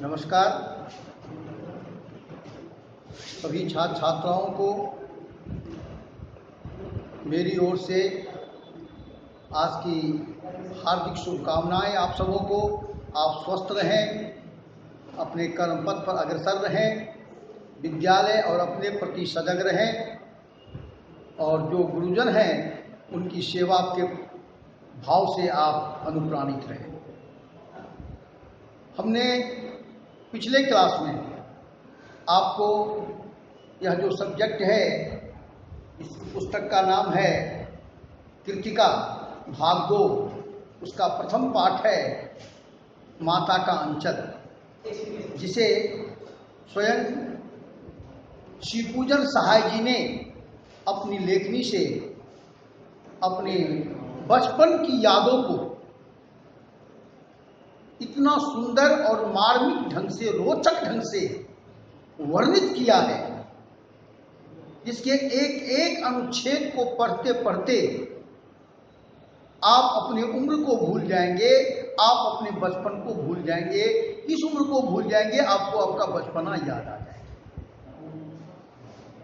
नमस्कार। सभी छात्र छात्राओं को मेरी ओर से आज की हार्दिक शुभकामनाएं। आप सबों को आप स्वस्थ रहें, अपने कर्म पथ पर अग्रसर रहें, विद्यालय और अपने प्रति सजग रहें और जो गुरुजन हैं उनकी सेवा के भाव से आप अनुप्राणित रहें। हमने पिछले क्लास में आपको यह जो सब्जेक्ट है, इस पुस्तक का नाम है कृतिका भाग 2, उसका प्रथम पाठ है माता का अंचल, जिसे स्वयं श्री पूजन सहाय जी ने अपनी लेखनी से अपने बचपन की यादों को इतना सुंदर और मार्मिक ढंग से, रोचक ढंग से वर्णित किया है, जिसके एक एक अनुच्छेद को पढ़ते पढ़ते आप अपनी उम्र को भूल जाएंगे, आप अपने बचपन को भूल जाएंगे, इस उम्र को भूल जाएंगे, आपको आपका बचपना याद आ जाएगा।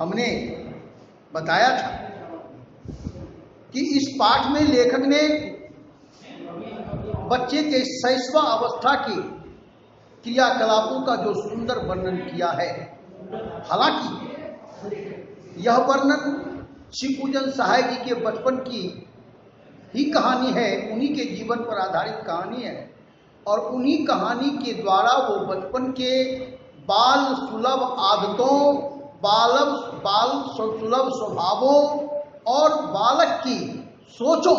हमने बताया था कि इस पाठ में लेखक ने बच्चे के शैशव अवस्था के क्रियाकलापों का जो सुंदर वर्णन किया है। हालांकि यह वर्णन श्री पूजन सहाय जी के बचपन की ही कहानी है, उन्हीं के जीवन पर आधारित कहानी है और उन्हीं कहानी के द्वारा वो बचपन के बाल सुलभ आदतों, बाल सुलभ स्वभावों और बालक की सोचों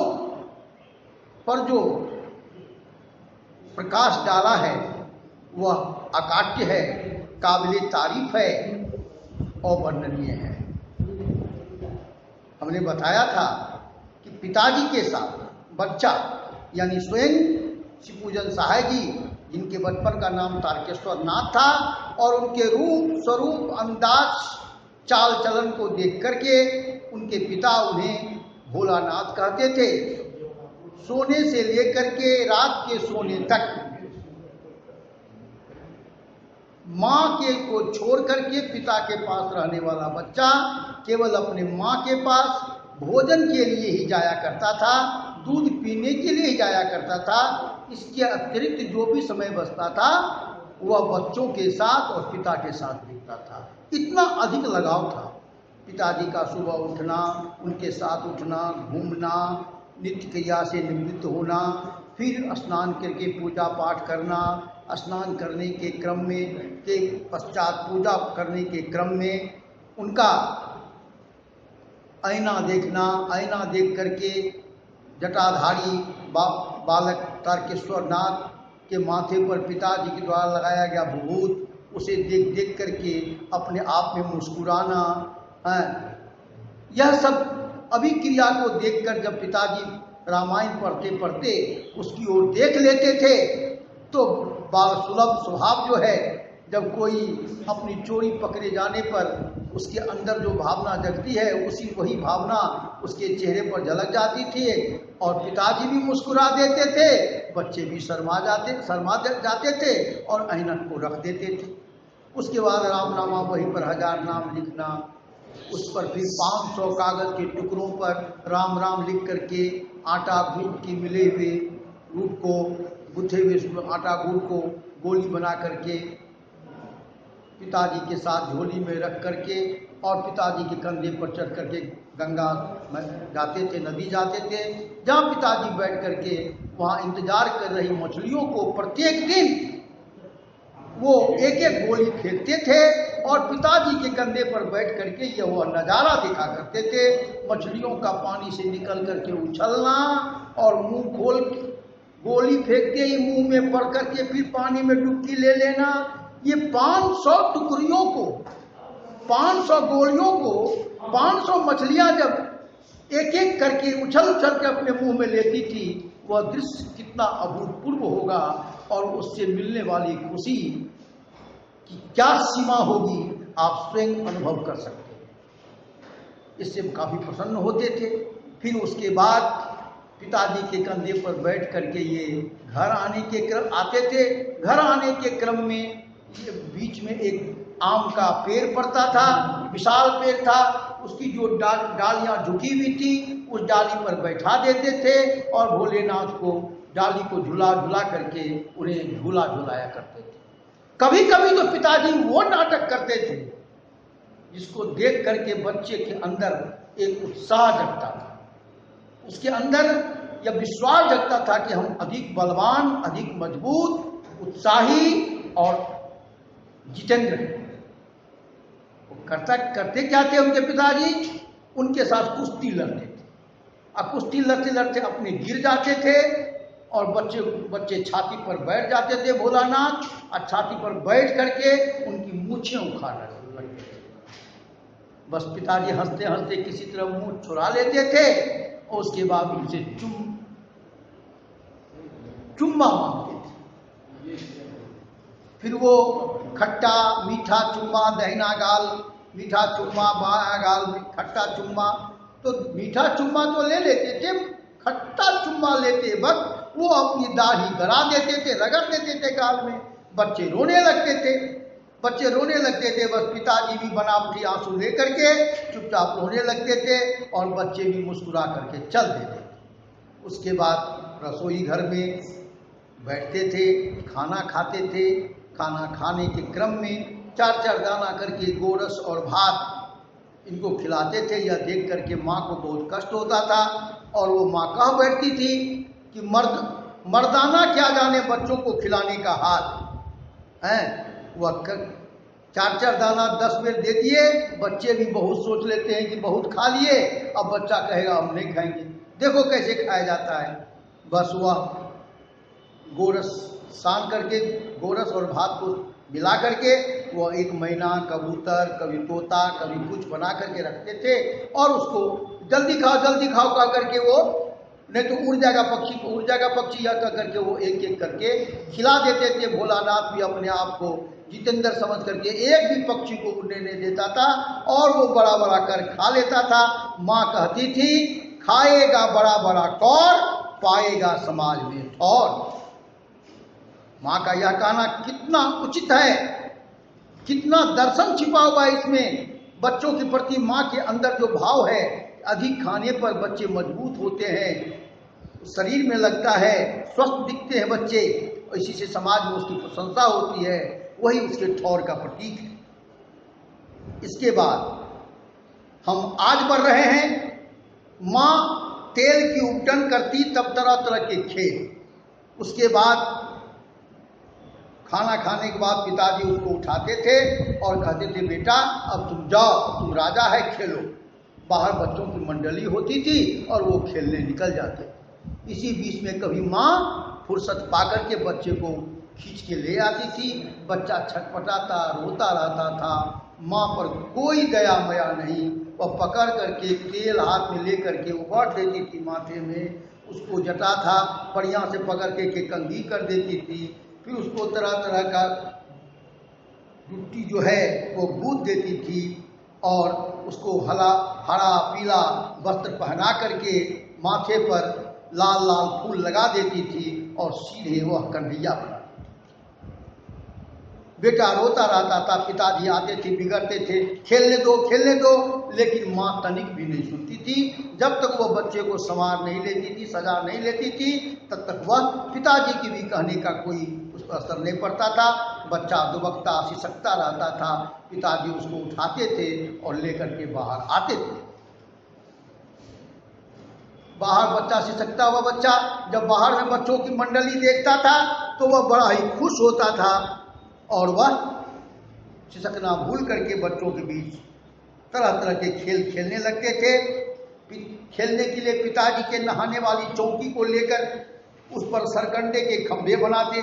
पर जो प्रकाश डाला है वह अकाट्य है, काबिले तारीफ है और वर्णनीय है। हमने बताया था कि पिताजी के साथ बच्चा यानी स्वयं श्री पूजन सहाय जी, जिनके बचपन का नाम तारकेश्वर नाथ था, और उनके रूप स्वरूप अंदाज चाल चलन को देख करके उनके पिता उन्हें भोलानाथ कहते थे। सोने से लेकर के रात के सोने तक माँ के को छोड़ करके पिता के पास रहने वाला बच्चा केवल अपने माँ के पास भोजन के लिए ही जाया करता था, दूध पीने के लिए ही जाया करता था। इसके अतिरिक्त जो भी समय बचता था वह बच्चों के साथ और पिता के साथ बीतता था। इतना अधिक लगाव था पिताजी का। सुबह उठना, उनके साथ उठना, घूमना, नित्य क्रिया से निवृत्त होना, फिर स्नान करके पूजा पाठ करना, स्नान करने के क्रम में के पश्चात पूजा करने के क्रम में उनका आईना देखना, आईना देख करके जटाधारी बालक तारकेश्वर नाथ के माथे पर पिताजी के द्वारा लगाया गया भभूत, उसे देख देख करके अपने आप में मुस्कुराना, यह सब अभिक्रिया को देखकर जब पिताजी रामायण पढ़ते पढ़ते उसकी ओर देख लेते थे तो बाल सुलभ स्वभाव जो है, जब कोई अपनी चोरी पकड़े जाने पर उसके अंदर जो भावना जगती है वही भावना उसके चेहरे पर झलक जाती थी और पिताजी भी मुस्कुरा देते थे, बच्चे भी शर्मा जाते थे और ऐनक को रख देते थे। उसके बाद राम नामा वही पर 1000 नाम लिखना, उस पर फिर 500 कागज के टुकड़ों पर राम राम लिख करके आटा गूंद के मिले हुए गुड़ को, गुथे हुए आटा गुड़ को गोली बना करके पिताजी के साथ झोली में रख करके और पिताजी के कंधे पर चढ़ करके गंगा जाते थे, नदी जाते थे, जहाँ पिताजी बैठ करके वहाँ इंतजार कर रही मछलियों को प्रत्येक दिन वो एक एक गोली फेंकते थे और पिताजी के कंधे पर बैठ करके यह वो नज़ारा दिखा करते थे। मछलियों का पानी से निकल करके उछलना और मुंह खोल गोली फेंकते ही मुंह में पड़ करके फिर पानी में डुबकी ले लेना। ये 500 टुकड़ियों को, 500 गोलियों को, 500 मछलियां जब एक एक करके उछल उछल के अपने मुंह में लेती थी, वह दृश्य कितना अभूतपूर्व होगा और उससे मिलने वाली खुशी की क्या सीमा होगी आप स्वयं अनुभव कर सकते हैं। इससे काफ़ी प्रसन्न होते थे। फिर उसके बाद पिताजी के कंधे पर बैठ करके ये घर आते थे। घर आने के क्रम में ये बीच में एक आम का पेड़ पड़ता था, विशाल पेड़ था। उसकी जो डालियां झुकी हुई थी उस डाली पर बैठा देते थे और भोलेनाथ को डाली को झुला झुला करके उन्हें झूला झुलाया करते थे। कभी कभी तो पिताजी वो नाटक करते थे जिसको देख करके बच्चे के अंदर एक उत्साह जगता था, उसके अंदर यह विश्वास जगता था कि हम अधिक बलवान, अधिक मजबूत, उत्साही और जितेंद्र हैं। करते क्या थे उनके पिताजी? उनके साथ कुश्ती लड़ते थे। अब कुश्ती लड़ते लड़ते अपने गिर जाते थे और बच्चे छाती पर बैठ जाते थे भोलानाथ, और छाती पर बैठ करके उनकी मूछें उखाड़ लगते थे। बस पिताजी हंसते हंसते किसी तरह मुंह छुड़ा लेते थे और उसके बाद उनसे चुम्मा मांगते थे। फिर वो खट्टा मीठा चुम्मा, दहिना गाल मीठा चुम्मा, बाया गाल खट्टा चुम्मा। तो मीठा चुम्मा तो ले लेते थे, खट्टा चुम्मा लेते वक्त वो अपनी दाढ़ी गड़ा देते थे, रगड़ देते थे गाल में। बच्चे रोने लगते थे। बस पिताजी भी बनावटी आंसू लेकर के चुपचाप रोने लगते थे और बच्चे भी मुस्कुरा करके चल देते थे। उसके बाद रसोई घर में बैठते थे, खाना खाते थे। खाना खाने के क्रम में 4-4 दाना करके गोरस और भात इनको खिलाते थे। यह देख करके माँ को बहुत कष्ट होता था और वो माँ कह बैठती थी कि मर्दाना क्या जाने बच्चों को खिलाने का हाथ है। वह 4-4 दाना 10 बेर दे दिए। बच्चे भी बहुत सोच लेते हैं कि बहुत खा लिए, अब बच्चा कहेगा हम नहीं खाएंगे। देखो कैसे खाया जाता है। बस वह गोरस सान करके, गोरस और भात को मिला करके वो एक मैना, कबूतर, कभी तोता, कभी कुछ बना करके रखते थे और उसको जल्दी खाओ कह करके वो, नहीं तो उड़ जाएगा पक्षी या कह करके वो एक एक करके खिला देते थे। भोलानाथ भी अपने आप को जितेंद्र समझ करके एक भी पक्षी को उड़ने नहीं देता था और वो बड़ा बड़ा कर खा लेता था। माँ कहती थी खाएगा बड़ा बड़ा कौर, पाएगा समाज में ठौर। माँ का यह कहना कितना उचित है, कितना दर्शन छिपा हुआ है इसमें। बच्चों के प्रति माँ के अंदर जो भाव है, अधिक खाने पर बच्चे मजबूत होते हैं, शरीर में लगता है, स्वस्थ दिखते हैं बच्चे, इसी से समाज में उसकी प्रशंसा होती है, वही उसके ठौर का प्रतीक है। इसके बाद हम आज बढ़ रहे हैं। माँ तेल की उपटन करती तब तरह तरह के खेल। उसके बाद खाना खाने के बाद पिताजी उसको उठाते थे और कहते थे बेटा अब तुम जाओ, तुम राजा है, खेलो। बाहर बच्चों की मंडली होती थी और वो खेलने निकल जाते। इसी बीच में कभी माँ फुर्सत पाकर के बच्चे को खींच के ले आती थी। बच्चा छटपटाता रोता रहता था, माँ पर कोई दया मया नहीं। वह पकड़ करके तेल हाथ में ले करके उबार देती थी माथे में, उसको जटा था बढ़िया से पकड़ के कंघी कर देती थी। फिर उसको तरह तरह का जुट्टी जो है वो गूंथ देती थी और उसको हरा पीला वस्त्र पहना करके माथे पर लाल लाल फूल लगा देती थी और सीधे वह कन्हैया बना। बेटा रोता रहता था, पिताजी आते थे, बिगड़ते थे, खेलने दो, लेकिन माँ तनिक भी नहीं सुनती थी। जब तक वह बच्चे को संवार नहीं लेती थी, सजा नहीं लेती थी, तब तक वह पिताजी की भी कहने का कोई उस पर असर नहीं पड़ता था। बच्चा दुबकता सिसकता रहता था, पिताजी उसको उठाते थे और लेकर के बाहर आते थे। बाहर बच्चा सिसकता हुआ बच्चा जब बाहर में बच्चों की मंडली देखता था तो वह बड़ा ही खुश होता था और वह सिसकना भूल करके बच्चों के बीच तरह तरह के खेल खेलने लगते थे। खेलने के लिए पिताजी के नहाने वाली चौकी को लेकर उस पर सरकंडे के खंभे बनाते,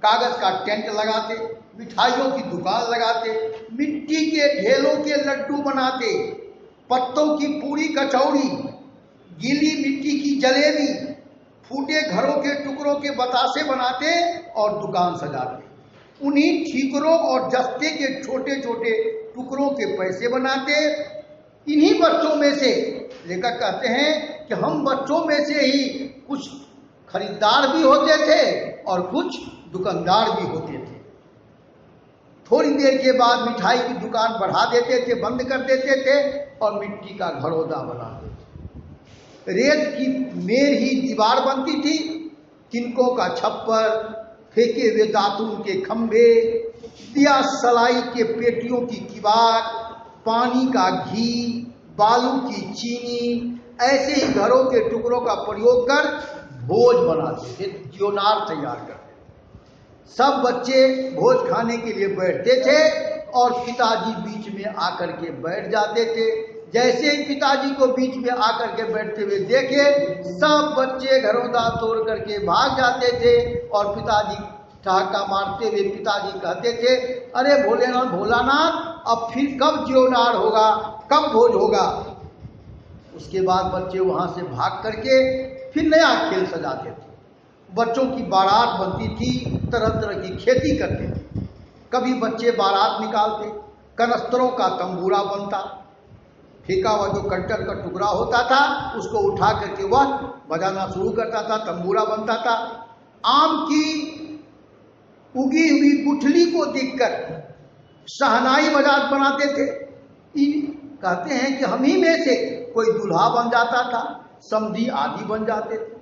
कागज का टेंट लगाते, मिठाइयों की दुकान लगाते, मिट्टी के ढेलों के लड्डू बनाते, पत्तों की पूरी कचौड़ी, गीली मिट्टी की जलेबी, फूटे घरों के टुकड़ों के बतासे बनाते और दुकान सजाते। उन्हीं ठीकरों और जस्ते के छोटे छोटे टुकड़ों के पैसे बनाते। इन्हीं बच्चों में से लेखक कहते हैं कि हम बच्चों में से ही कुछ खरीदार भी होते थे और कुछ दुकानदार भी होते थे। थोड़ी देर के बाद मिठाई की दुकान बढ़ा देते थे, बंद कर देते थे और मिट्टी का घरौदा बना देते। रेत की मेर ही दीवार बनती थी, तिनकों का छप्पर, फेंके हुए दातून के खंभे, दिया सलाई के पेटियों की किवाड़, पानी का घी, बालू की चीनी, ऐसे ही घरों के टुकड़ों का प्रयोग कर भोज बनाते थे, ज्योनार तैयार करते। सब बच्चे भोज खाने के लिए बैठते थे और पिताजी बीच में आकर के बैठ जाते थे। जैसे ही पिताजी को बीच में आकर के बैठते हुए देखे, सब बच्चे घरौंदा तोड़ करके भाग जाते थे और पिताजी ठहाका मारते हुए पिताजी कहते थे, अरे भोलेनाथ भोलानाथ, अब फिर कब ज्योनार होगा, कब भोज होगा। उसके बाद बच्चे वहां से भाग करके फिर नया खेल सजाते थे। बच्चों की बारात बनती थी, तरह तरह की खेती करते थे। कभी बच्चे बारात निकालते, कनस्तरों का तंबूरा बनता, फेंका हुआ जो कंटर का टुकड़ा होता था उसको उठा करके वह बजाना शुरू करता था, तंबूरा बनता था। आम की उगी हुई गुठली को देखकर शहनाई बजात बनाते थे। कहते हैं कि हम ही में से कोई दूल्हा बन जाता था, समधी आदि बन जाते थे।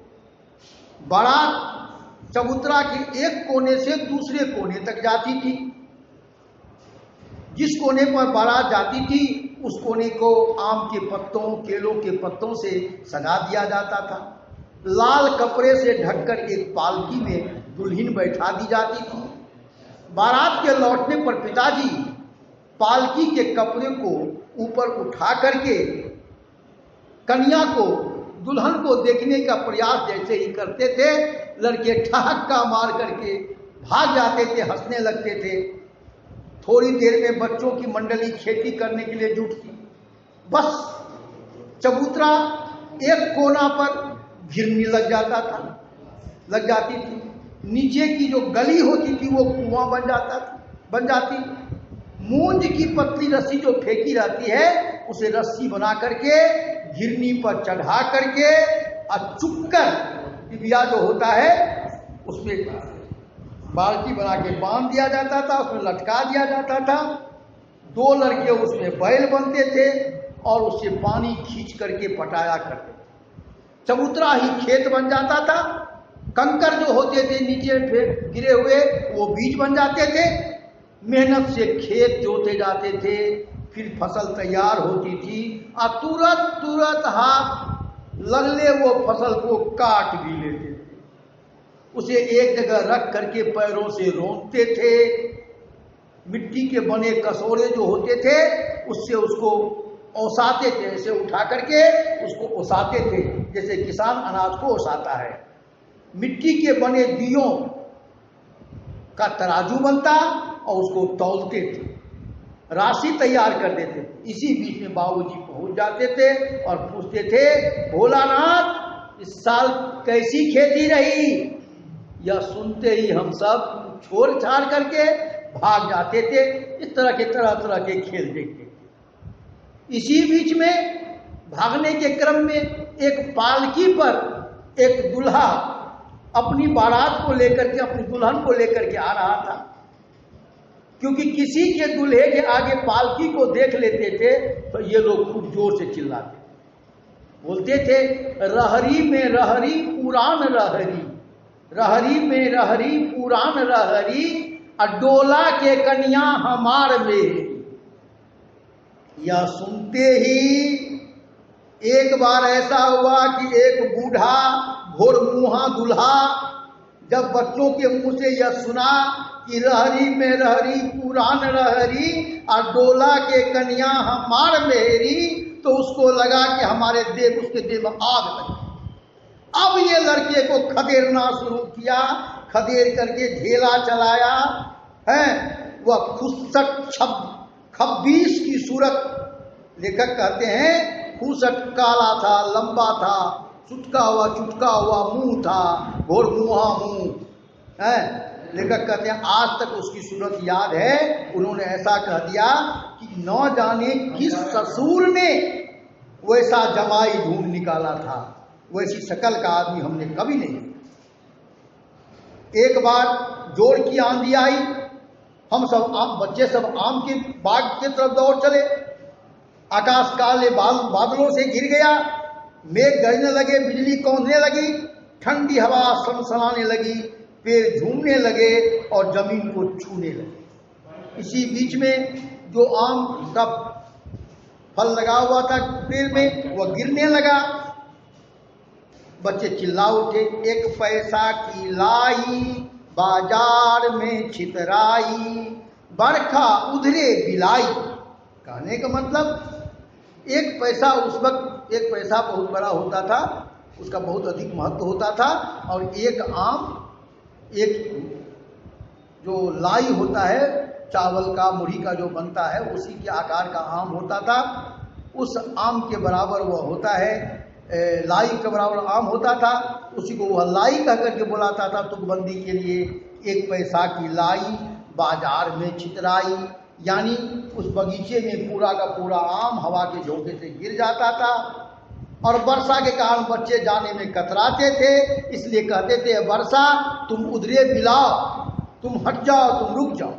बारात चबूतरा के एक कोने से दूसरे कोने तक जाती थी। जिस कोने पर बारात जाती थी उस कोने को आम के पत्तों, केलों के पत्तों से सजा दिया जाता था। लाल कपड़े से ढककर एक पालकी में दुल्हन बैठा दी जाती थी। बारात के लौटने पर पिताजी पालकी के कपड़े को ऊपर उठा करके कन्या को, दुल्हन को देखने का प्रयास जैसे ही करते थे, लड़के ठहाका मार करके भाग जाते थे, हंसने लगते थे। थोड़ी देर में बच्चों की मंडली खेती करने के लिए जुटती। बस चबूतरा एक कोना पर घिरनी लग जाती थी। नीचे की जो गली होती थी वो कुआं बन जाती। मूंज की पतली रस्सी जो फेंकी रहती है उसे रस्सी बना करके घिरनी पर चढ़ा करके और चुपकर टिबिया जो होता है उसमें बाल्टी बना के बांध दिया जाता था, उसमें लटका दिया जाता था। दो लड़के उसमें बैल बनते थे और उससे पानी खींच करके पटाया करते थे। चबूतरा ही खेत बन जाता था। कंकर जो होते थे नीचे गिरे हुए वो बीज बन जाते थे। मेहनत से खेत जोते जाते थे, फिर फसल तैयार होती थी और तुरंत हाथ लगले वो फसल को काट भी लेते थे। उसे एक जगह रख करके पैरों से रोंदते थे। मिट्टी के बने कसोरे जो होते थे उससे उसको ओसाते थे, ऐसे उठा करके उसको ओसाते थे जैसे किसान अनाज को ओसाता है। मिट्टी के बने दियों का तराजू बनता और उसको तौलते थे, राशि तैयार कर देते। इसी बीच में बाबूजी पहुंच जाते थे और पूछते थे, भोलानाथ इस साल कैसी खेती रही। यह सुनते ही हम सब छोड़ छाड़ करके भाग जाते थे। इस तरह के तरह के खेल देखते थे। इसी बीच में भागने के क्रम में एक पालकी पर एक दूल्हा अपनी बारात को लेकर के, अपनी दुल्हन को लेकर के आ रहा था। क्योंकि किसी के दूल्हे के आगे पालकी को देख लेते थे तो ये लोग खूब जोर से चिल्लाते, बोलते थे, रहरी में रहरी पुरान रहरी, रहरी में रहरी पुरान रहरी, अडोला के कन्या हमार में। यह सुनते ही एक बार ऐसा हुआ कि एक बूढ़ा घोरमुहा दूल्हा जब बच्चों के मुंह से यह सुना कि रहरी में रहरी पुरान रहरी और डोला के कन्या हमार मेहरी, तो उसको लगा कि हमारे देव, उसके देव आग लगी। अब ये लड़के को खदेड़ना शुरू किया, खदेड़ करके ढेला चलाया है। वह खुसट खब्बीस की सूरत, लेखक कहते हैं खुसट काला था, लंबा था, चुटका हुआ मुंह था, घोर मुहा मुंह है। लेखक कहते हैं आज तक उसकी सूरत याद है। उन्होंने ऐसा कह दिया कि न जाने किस ससुर ने वैसा जमाई ढूंढ निकाला था। वैसी शकल का आदमी हमने कभी नहीं देखा। एक बार जोर की आंधी आई, हम सब बच्चे सब आम के बाग की तरफ दौड़ चले। आकाश काले बादलों से घिर गया, मेघ गरजने लगे, बिजली कौंधने लगी, ठंडी हवा सनसनाने लगी, पेड़ झूमने लगे और जमीन को छूने लगे। इसी बीच में जो आम का फल लगा हुआ था पेड़ में, वह गिरने लगा। बच्चे चिल्ला उठे, 1 पैसा की लाई, बाजार में छितराई, बरखा उधरे बिलाई। कहने का मतलब 1 पैसा, उस वक्त 1 पैसा बहुत बड़ा होता था, उसका बहुत अधिक महत्व होता था। और एक आम, एक जो लाई होता है चावल का, मुरही का जो बनता है, उसी के आकार का आम होता था। उस आम के बराबर वह होता है, लाई के बराबर आम होता था, उसी को वह लाई कह करके बुलाता था तुकबंदी के लिए। 1 पैसा की लाई, बाजार में छितराई, यानी उस बगीचे में पूरा का पूरा आम हवा के झोंके से गिर जाता था। और वर्षा के कारण बच्चे जाने में कतराते थे, इसलिए कहते थे, वर्षा तुम उधरे बिलाओ, तुम हट जाओ, तुम रुक जाओ।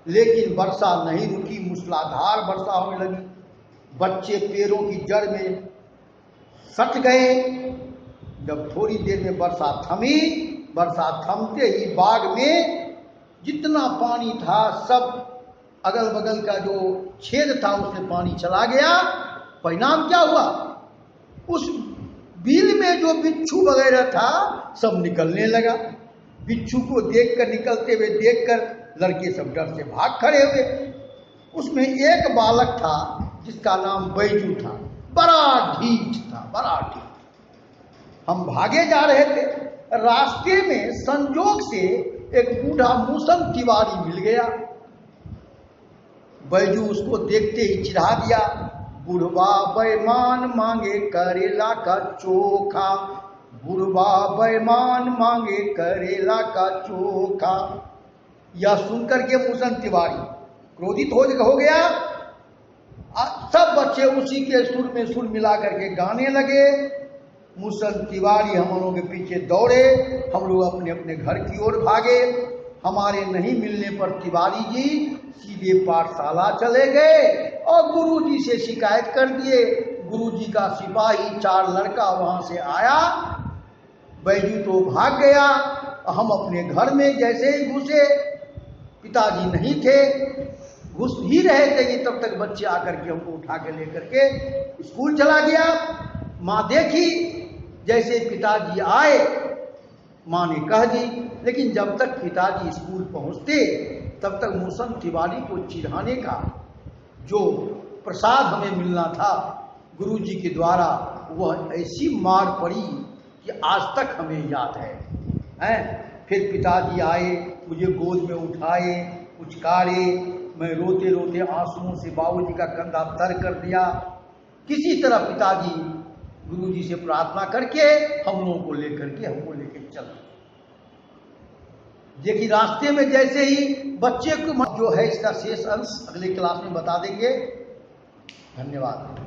लेकिन वर्षा नहीं रुकी, मूसलाधार वर्षा होने लगी। बच्चे पेड़ों की जड़ में सट गए। जब थोड़ी देर में वर्षा थमी, वर्षा थमते ही बाग में जितना पानी था सब अगल बगल का जो छेद था उसमें पानी चला गया। परिणाम क्या हुआ? उस बिल में जो बिच्छू वगैरह था सब निकलने लगा। बिच्छू को देखकर, निकलते हुए देखकर लड़के सब डर से भाग खड़े हुए। उसमें एक बालक था जिसका नाम बैजू था, बड़ा ढीठ था, बड़ा ढीठ। हम भागे जा रहे थे, रास्ते में संजोग से एक बूढ़ा मूसन तिवारी मिल गया। बैजू उसको देखते ही चिढ़ा दिया, बुढ़वा बेईमान मांगे करेला का चोखा, बुढ़वा बेईमान मांगे करेला का चोखा। यह सुनकर के मूसन तिवारी क्रोधित हो गया। सब बच्चे उसी के सुर में सुर मिला करके गाने लगे। मूसन तिवारी हम लोगों के पीछे दौड़े, हम लोग अपने अपने घर की ओर भागे। हमारे नहीं मिलने पर तिवारी जी सीधे पाठशाला चले गए और गुरुजी से शिकायत कर दिए। गुरुजी का सिपाही 4 लड़का वहां से आया। बैजू तो भाग गया। हम अपने घर में जैसे ही घुसे, पिताजी नहीं थे, घुस ही रहे थे कि तब तक बच्चे आकर के हमको उठा के लेकर के स्कूल चला गया। माँ देखी, जैसे पिताजी आए माँ ने कह दी, लेकिन जब तक पिताजी स्कूल पहुंचते तब तक मूसन तिवारी को चिढ़ाने का जो प्रसाद हमें मिलना था गुरुजी के द्वारा, वह ऐसी मार पड़ी कि आज तक हमें याद है। फिर पिताजी आए, मुझे गोद में उठाए, उचकारे, मैं रोते रोते आंसुओं से बाबूजी का कंधा तर कर दिया। किसी तरह पिताजी गुरुजी से प्रार्थना करके हम लोगों को लेकर के हमको लेकर चल। देखिए रास्ते में जैसे ही बच्चे को जो है इसका शेष अंश अगले क्लास में बता देंगे। धन्यवाद।